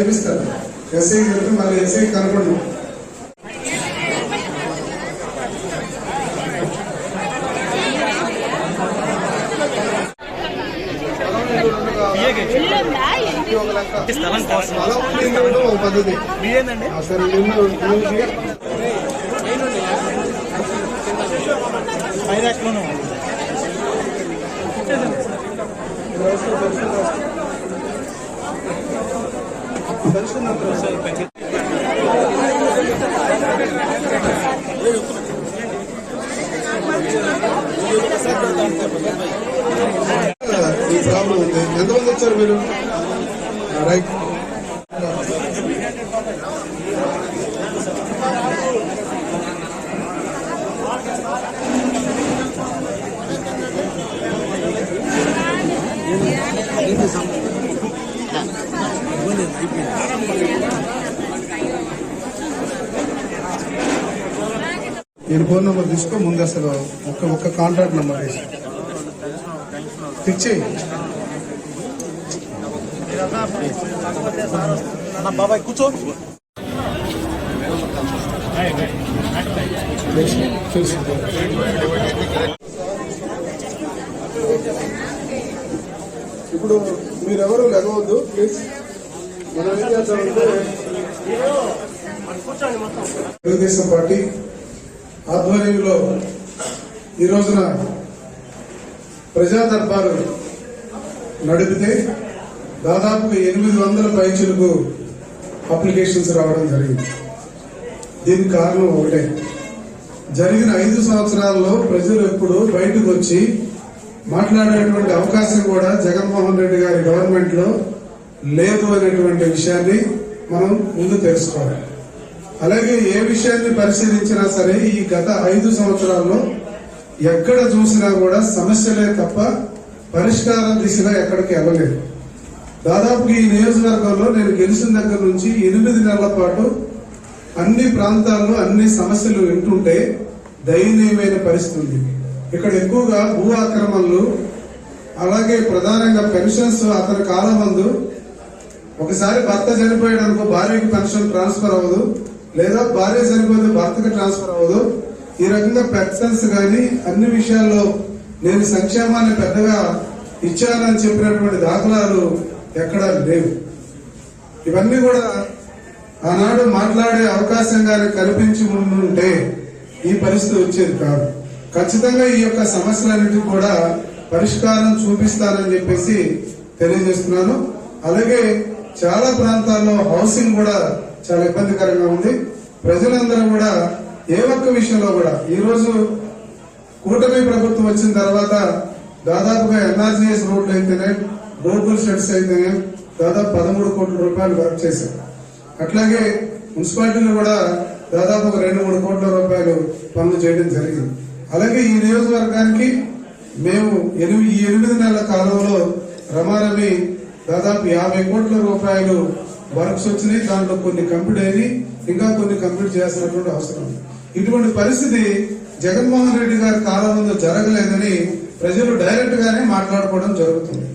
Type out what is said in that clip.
చేపిస్తారు. ఎస్ఐ చెప్తే మళ్ళీ ఎస్ఐ కనుకోండి. పద్ధతి ఈ ప్రాబ్లం ఉంది. ఎంతమంది వచ్చారు మీరు? రైట్. నేను ఫోన్ నెంబర్ తీసుకో. ముందు అసలు ఒక్క కాంటాక్ట్ నెంబర్ వేసి ఇచ్చి బాబాయ్ కూర్చో. ఇప్పుడు మీరెవరు లెగవద్దు ప్లీజ్. మనం ఏం చేద్దామంటే తెలుగుదేశం పార్టీ ఆధ్వర్యంలో ఈ రోజున ప్రజా దర్బారు నడిపితే దాదాపు 800 పైచులకు అప్లికేషన్స్ రావడం జరిగింది. దీనికి కారణం ఒకటే, జరిగిన 5 సంవత్సరాల్లో ప్రజలు ఎప్పుడు బయటకు వచ్చి మాట్లాడేటువంటి అవకాశం కూడా జగన్మోహన్ రెడ్డి గారి గవర్నమెంట్ లో లేదు అనేటువంటి విషయాన్ని మనం ముందు తెలుసుకోవాలి. అలాగే ఏ విషయాన్ని పరిశీలించినా సరే ఈ గత 5 సంవత్సరాల్లో ఎక్కడ చూసినా కూడా సమస్యలే తప్ప పరిష్కారం దిశగా ఎక్కడికి వెళ్ళలేదు. దాదాపు ఈ నియోజకవర్గంలో నేను గెలిచిన దగ్గర నుంచి 8 నెలల పాటు అన్ని ప్రాంతాల్లో అన్ని సమస్యలు వింటుంటే దయనీయమైన పరిస్థితి ఉంది. ఇక్కడ ఎక్కువగా భూ ఆక్రమణలు, అలాగే ప్రధానంగా పెన్షన్స్. అతని కాలం ముందు ఒకసారి భర్త చనిపోయాడు అనుకో, భార్యకి పెన్షన్ ట్రాన్స్ఫర్ అవ్వదు, లేదా భార్య చనిపోతే భర్తకి ట్రాన్స్ఫర్ అవ్వదు. ఈ రకంగా పెన్షన్స్ కానీ అన్ని విషయాల్లో నేను సంక్షేమాన్ని పెద్దగా ఇచ్చానని చెప్పినటువంటి దాఖలాలు ఎక్కడా లేవు. ఇవన్నీ కూడా ఆనాడు మాట్లాడే అవకాశం కానీ కల్పించి ఉంటే ఈ పరిస్థితి వచ్చేది కాదు. ఖచ్చితంగా ఈ యొక్క సమస్యలన్నిటికీ కూడా పరిష్కారం చూపిస్తానని చెప్పేసి తెలియజేస్తున్నాను. అలాగే చాలా ప్రాంతాల్లో హౌసింగ్ కూడా చాలా ఇబ్బందికరంగా ఉంది. ప్రజలందరూ కూడా ఏ ఒక్క విషయంలో కూడా ఈ రోజు కూటమి ప్రభుత్వం వచ్చిన తర్వాత దాదాపుగా ఎన్ఆర్జీఎస్ రోడ్లు అయితేనే, గోకుల్ షెడ్స్ అయితేనే దాదాపు 13 కోట్ల రూపాయలు వర్క్ చేశారు. అట్లాగే మున్సిపాలిటీలు కూడా దాదాపు 2-3 కోట్ల రూపాయలు పనులు చేయడం జరిగింది. అలాగే ఈ నియోజకవర్గానికి మేము 8 నెలల కాలంలో రమారమి దాదాపు 50 కోట్ల రూపాయలు వర్క్స్ వచ్చినాయి. దాంట్లో కొన్ని కంప్లీట్ అయినాయి, ఇంకా కొన్ని కంప్లీట్ చేయాల్సినటువంటి అవసరం ఉంది. ఇటువంటి పరిస్థితి జగన్మోహన్ రెడ్డి గారి కాలం ముందు జరగలేదని ప్రజలు డైరెక్ట్ గానే మాట్లాడుకోవడం జరుగుతుంది.